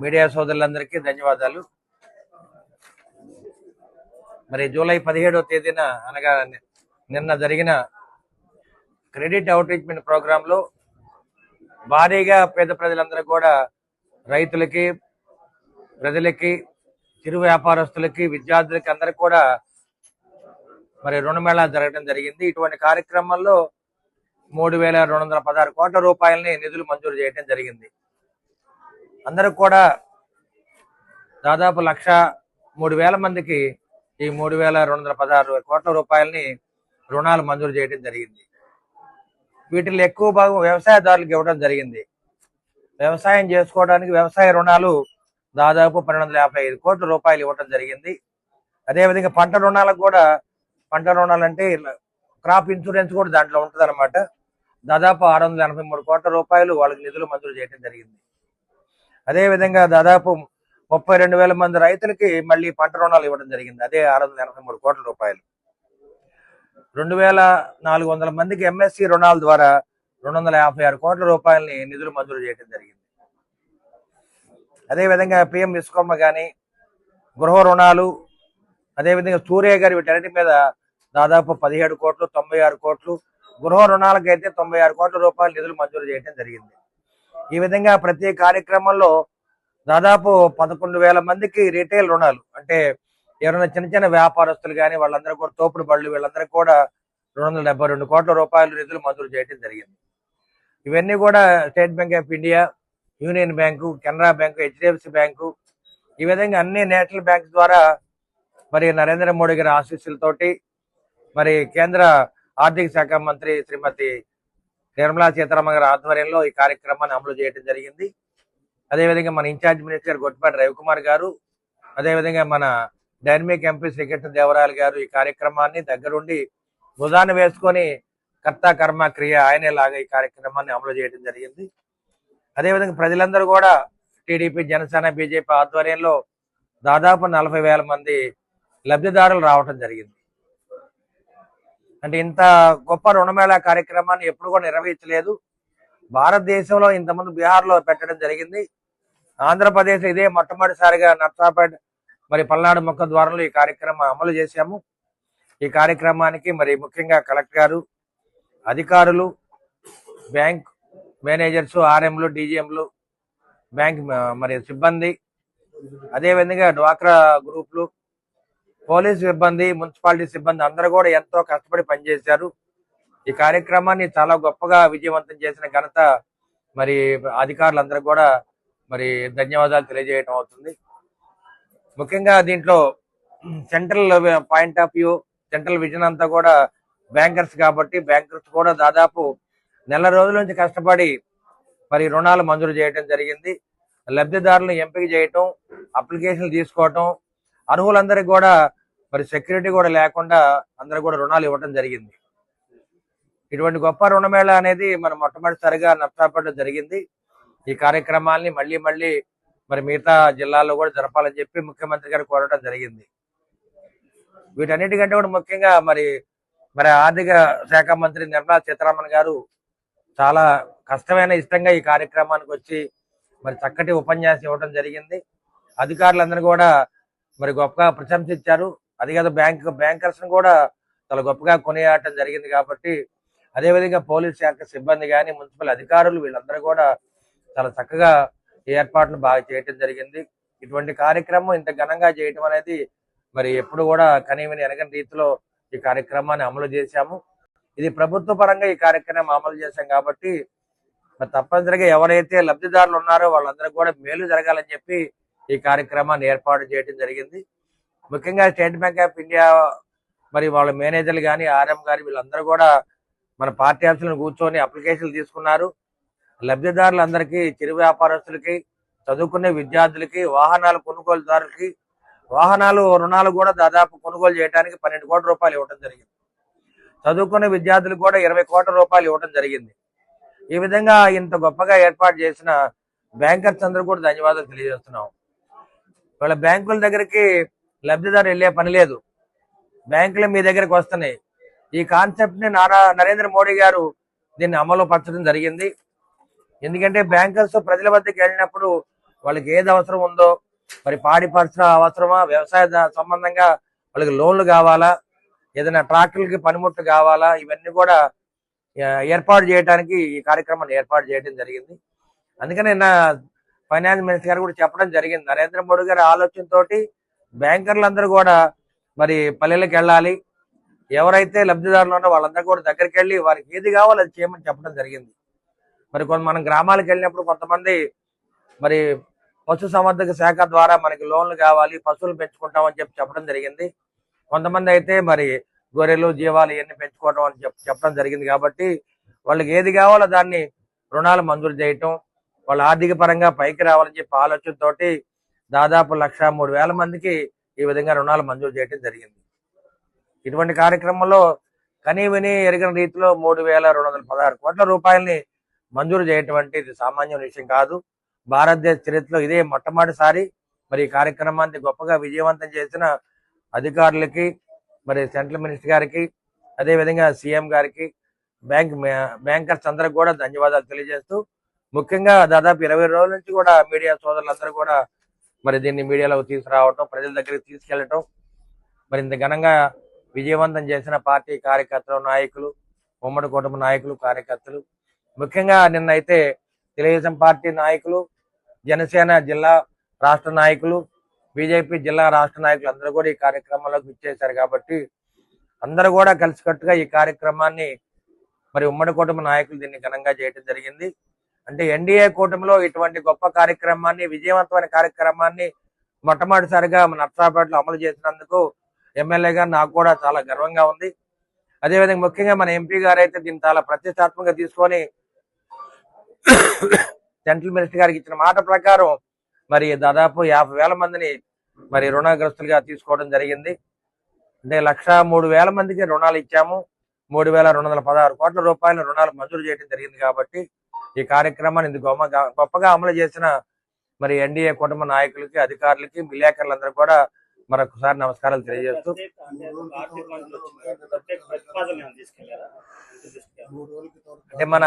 Media సోదరులందరికీ ధన్యవాదాలు. మరి జూలై 17వ తేదీన అనగా నిన్న జరిగిన క్రెడిట్ అవుట్రీచ్మెంట్ ప్రోగ్రాంలో భారీగా పేద ప్రజలందరూ కూడా రైతులకి, ప్రజలకి, చిరు వ్యాపారస్తులకి, విద్యార్థులకి అందరికి కూడా మరి రుణమేళా జరగడం జరిగింది. ఇటువంటి కార్యక్రమంలో 3,216 కోట్ల రూపాయలని నిధులు మంజూరు చేయడం జరిగింది. అందరికి కూడా దాదాపు 1,03,000 మందికి ఈ 3,216 కోట్ల రూపాయలని రుణాలు మంజూరు చేయడం జరిగింది. వీటిలో ఎక్కువ భాగం వ్యవసాయదారులకు ఇవ్వడం జరిగింది. వ్యవసాయం చేసుకోవడానికి వ్యవసాయ రుణాలు దాదాపు 1,255 కోట్ల రూపాయలు ఇవ్వడం జరిగింది. అదేవిధంగా పంట రుణాలకు కూడా, పంట రుణాలు అంటే క్రాప్ ఇన్సూరెన్స్ కూడా దాంట్లో ఉంటుంది అనమాట. దాదాపు 683 కోట్ల రూపాయలు వాళ్ళకి నిధులు మంజూరు చేయడం జరిగింది. అదేవిధంగా దాదాపు 32,000 మంది రైతులకి మళ్ళీ పంట రుణాలు ఇవ్వడం జరిగింది. అదే 683 కోట్ల రూపాయలు. 2,400 మందికి ఎంఎస్సి రుణాల ద్వారా 256 కోట్ల రూపాయలని నిధులు మంజూరు చేయడం జరిగింది. అదేవిధంగా పిఎం విశ్వకర్మ కానీ, గృహ రుణాలు, అదేవిధంగా సూర్య గారి వీటన్నిటి మీద దాదాపు 17 కోట్లు, 96 కోట్లు, గృహ రుణాలకైతే 96 కోట్ల రూపాయలు నిధులు మంజూరు చేయడం జరిగింది. ఈ విధంగా ప్రతి కార్యక్రమంలో దాదాపు 11,000 మందికి రిటైల్ రుణాలు, అంటే ఎవరైనా చిన్న చిన్న వ్యాపారస్తులు కానీ వాళ్ళందరూ కూడా, తోపుడు బళ్ళు, వీళ్ళందరూ కూడా 272 కోట్ల రూపాయలు నిధులు మంజూరు చేయడం జరిగింది. ఇవన్నీ కూడా state bank of India, union bank, Canara bank, HDFC bank, ఈ విధంగా అన్ని నేషనల్ బ్యాంక్ ద్వారా మరి నరేంద్ర మోడీ గారి ఆశీస్సులతోటి మరి కేంద్ర ఆర్థిక శాఖ మంత్రి శ్రీమతి నిర్మలా సీతారామన్ గారి ఆధ్వర్యంలో ఈ కార్యక్రమాన్ని అమలు చేయడం జరిగింది. అదేవిధంగా మన ఇన్ఛార్జ్ మినిస్టర్ గొట్టిపాటి రవికుమార్ గారు, అదేవిధంగా మన డైనమిక్ ఎంపీ శ్రీకృష్ణ దేవరాయలు గారు ఈ కార్యక్రమాన్ని దగ్గరుండి భుజాన వేసుకొని కర్త కర్మ క్రియ ఆయనేలాగా ఈ కార్యక్రమాన్ని అమలు చేయడం జరిగింది. అదేవిధంగా ప్రజలందరూ కూడా టీడీపీ, జనసేన, బీజేపీ ఆధ్వర్యంలో దాదాపు 40,000 మంది లబ్ధిదారులు రావటం జరిగింది. అంటే ఇంత గొప్ప రుణమేళా కార్యక్రమాన్ని ఎప్పుడు కూడా నిర్వహించలేదు. భారతదేశంలో ఇంతకుముందు బీహార్లో పెట్టడం జరిగింది. ఆంధ్రప్రదేశ్ ఇదే మొట్టమొదటిసారిగా నర్సాపేట మరి పల్నాడు ముఖ ద్వారంలో ఈ కార్యక్రమం అమలు చేశాము. ఈ కార్యక్రమానికి మరి ముఖ్యంగా కలెక్టర్ గారు, అధికారులు, బ్యాంక్ మేనేజర్స్, ఆర్ఎంలు, డీజీఎంలు, బ్యాంక్ మరి సిబ్బంది, అదేవిధంగా డ్వాక్రా గ్రూపులు, పోలీస్ సిబ్బంది, మున్సిపాలిటీ సిబ్బంది అందరూ కూడా ఎంతో కష్టపడి పనిచేశారు. ఈ కార్యక్రమాన్ని చాలా గొప్పగా విజయవంతం చేసిన ఘనత మరి అధికారులందరూ కూడా మరి ధన్యవాదాలు తెలియజేయడం అవుతుంది. ముఖ్యంగా దీంట్లో central point of view, central vision అంతా కూడా బ్యాంకర్స్ కాబట్టి, బ్యాంకర్స్ కూడా దాదాపు నెల రోజుల నుంచి కష్టపడి మరి రుణాలు మంజూరు చేయడం జరిగింది. లబ్ధిదారులను ఎంపిక చేయటం, అప్లికేషన్లు తీసుకోవటం, అర్హులందరికీ కూడా మరి సెక్యూరిటీ కూడా లేకుండా అందరూ కూడా రుణాలు ఇవ్వడం జరిగింది. ఇటువంటి గొప్ప రుణమేళా అనేది మన మొట్టమొదటిసారిగా నర్సాపేటలో జరిగింది. ఈ కార్యక్రమాల్ని మళ్ళీ మరి మిగతా జిల్లాల్లో కూడా జరపాలని చెప్పి ముఖ్యమంత్రి గారు కోరడం జరిగింది. వీటన్నిటికంటే కూడా ముఖ్యంగా మరి ఆర్థిక శాఖ మంత్రి నిర్మలా సీతారామన్ గారు చాలా కష్టమైన ఇష్టంగా ఈ కార్యక్రమానికి వచ్చి మరి చక్కటి ఉపన్యాసం ఇవ్వడం జరిగింది. అధికారులందరూ కూడా మరి గొప్పగా ప్రశంసించారు. అది కాదు, బ్యాంకర్స్ కూడా చాలా గొప్పగా కొనియాడటం జరిగింది. కాబట్టి అదేవిధంగా పోలీస్ శాఖ సిబ్బంది కానీ, మున్సిపల్ అధికారులు, వీళ్ళందరూ కూడా చాలా చక్కగా ఏర్పాట్లు బాగా చేయటం జరిగింది. ఇటువంటి కార్యక్రమం ఇంత ఘనంగా చేయటం అనేది మరి ఎప్పుడు కూడా కనీవిని ఎరగని రీతిలో ఈ కార్యక్రమాన్ని అమలు చేశాము. ఇది ప్రభుత్వ పరంగా ఈ కార్యక్రమం అమలు చేశాం కాబట్టి మరి తప్పనిసరిగా ఎవరైతే లబ్ధిదారులు ఉన్నారో వాళ్ళందరూ కూడా మేలు జరగాలని చెప్పి ఈ కార్యక్రమాన్ని ఏర్పాటు చేయడం జరిగింది. ముఖ్యంగా స్టేట్ బ్యాంక్ ఆఫ్ ఇండియా మరి వాళ్ళ మేనేజర్లు కానీ, ఆర్ఎం గారి వీళ్ళందరూ కూడా మన పార్టీ ఆఫీసులను కూర్చొని అప్లికేషన్లు తీసుకున్నారు. లబ్ధిదారులందరికీ, చిరు వ్యాపారస్తులకి, చదువుకునే విద్యార్థులకి, వాహనాల కొనుగోలుదారులకి, వాహనాలు రుణాలు కూడా దాదాపు కొనుగోలు చేయడానికి 12 కోట్ల రూపాయలు ఇవ్వడం జరిగింది. చదువుకునే విద్యార్థులకు కూడా 20 కోట్ల రూపాయలు ఇవ్వడం జరిగింది. ఈ విధంగా ఇంత గొప్పగా ఏర్పాటు చేసిన బ్యాంకర్స్ అందరూ కూడా ధన్యవాదాలు తెలియజేస్తున్నాం. వాళ్ళ బ్యాంకుల దగ్గరికి లబ్ధిదారు వెళ్ళే పని లేదు, బ్యాంకులు మీ దగ్గరికి వస్తున్నాయి. ఈ కాన్సెప్ట్ ని నరేంద్ర మోడీ గారు దీన్ని అమలు పరచడం జరిగింది. ఎందుకంటే బ్యాంకర్స్ ప్రజల వద్దకు వెళ్ళినప్పుడు వాళ్ళకి ఏది అవసరం ఉందో, మరి పాడి పరిశ్రమ అవసరమా, వ్యవసాయ సంబంధంగా వాళ్ళకి లోన్లు కావాలా, ఏదైనా ట్రాక్టర్లకి పనిముట్లు కావాలా, ఇవన్నీ కూడా ఏర్పాటు చేయడానికి ఈ కార్యక్రమాన్ని ఏర్పాటు చేయడం జరిగింది. అందుకని నిన్న ఫైనాన్స్ మినిస్టర్ గారు కూడా చెప్పడం జరిగింది. నరేంద్ర మోడీ గారి ఆలోచనతోటి బ్యాంకర్లందరూ కూడా మరి పల్లెలకు వెళ్ళాలి, ఎవరైతే లబ్ధిదారులు ఉన్నారో వాళ్ళందరూ కూడా దగ్గరికి వెళ్ళి వారికి ఏది కావాలో అది చేయమని చెప్పడం జరిగింది. మరి మనం గ్రామాలకు వెళ్ళినప్పుడు కొంతమంది మరి పశు సంవర్ధక శాఖ ద్వారా మనకి లోన్లు కావాలి, పశువులు పెంచుకుంటామని చెప్పడం జరిగింది. కొంతమంది అయితే మరి గొర్రెలు, జీవాలు ఇవన్నీ పెంచుకోవడం అని చెప్పడం జరిగింది. కాబట్టి వాళ్ళకి ఏది కావాలో దాన్ని రుణాలు మంజూరు చేయటం, వాళ్ళ ఆర్థిక పరంగా పైకి రావాలని చెప్పి ఆలోచనతోటి దాదాపు 1,03,000 మందికి ఈ విధంగా రుణాలు మంజూరు చేయడం జరిగింది. ఇటువంటి కార్యక్రమంలో కనీ విని ఎరిగిన రీతిలో 3,216 కోట్ల రూపాయలని మంజూరు చేయటం అంటే ఇది సామాన్య విషయం కాదు. భారతదేశ చరిత్రలో ఇదే మొట్టమొదటిసారి. మరి ఈ కార్యక్రమాన్ని గొప్పగా విజయవంతం చేసిన అధికారులకి, మరి సెంట్రల్ మినిస్టర్ గారికి, అదేవిధంగా సీఎం గారికి, బ్యాంకర్స్ అందరికి కూడా ధన్యవాదాలు తెలియజేస్తూ, ముఖ్యంగా దాదాపు 20 రోజుల నుంచి కూడా మీడియా సోదరులందరూ కూడా మరి దీన్ని మీడియాలోకి తీసుకురావటం, ప్రజల దగ్గరికి తీసుకెళ్లటం, మరి ఇంత ఘనంగా విజయవంతం చేసిన పార్టీ కార్యకర్తలు, నాయకులు, ఉమ్మడి కుటుంబ నాయకులు, కార్యకర్తలు, ముఖ్యంగా నిన్నైతే తెలుగుదేశం పార్టీ నాయకులు, జనసేన జిల్లా రాష్ట్ర నాయకులు, బీజేపీ జిల్లా రాష్ట్ర నాయకులు అందరూ కూడా ఈ కార్యక్రమంలోకి ఇచ్చేశారు. కాబట్టి అందరూ కూడా కలిసికట్టుగా ఈ కార్యక్రమాన్ని మరి ఉమ్మడి కుటుంబ నాయకులు దీన్ని ఘనంగా చేయడం జరిగింది. అంటే ఎన్డీఏ కూటమిలో ఇటువంటి గొప్ప కార్యక్రమాన్ని, విజయవంతమైన కార్యక్రమాన్ని మొట్టమొదటిసారిగా మన నర్సాపేటలో అమలు చేసినందుకు ఎమ్మెల్యేగా నాకు కూడా చాలా గర్వంగా ఉంది. అదేవిధంగా ముఖ్యంగా మన ఎంపీ గారు అయితే దీన్ని చాలా ప్రతిష్టాత్మకంగా తీసుకొని సెంట్రల్ మినిస్టర్ గారికి ఇచ్చిన మాట ప్రకారం మరి దాదాపు 50,000 మందిని మరి రుణగ్రస్తులుగా తీసుకోవడం జరిగింది. అంటే 1,03,000 మందికి రుణాలు ఇచ్చాము. 3,216 కోట్ల రూపాయల రుణాలు మంజూరు చేయడం జరిగింది. కాబట్టి ఈ కార్యక్రమాన్ని ఇది గొప్పగా అమలు చేసిన మరి ఎన్డీఏ కుటుంబ నాయకులకి, అధికారులకి, విలేకరులందరూ కూడా మరొకసారి నమస్కారాలు తెలియజేస్తూ, అంటే మన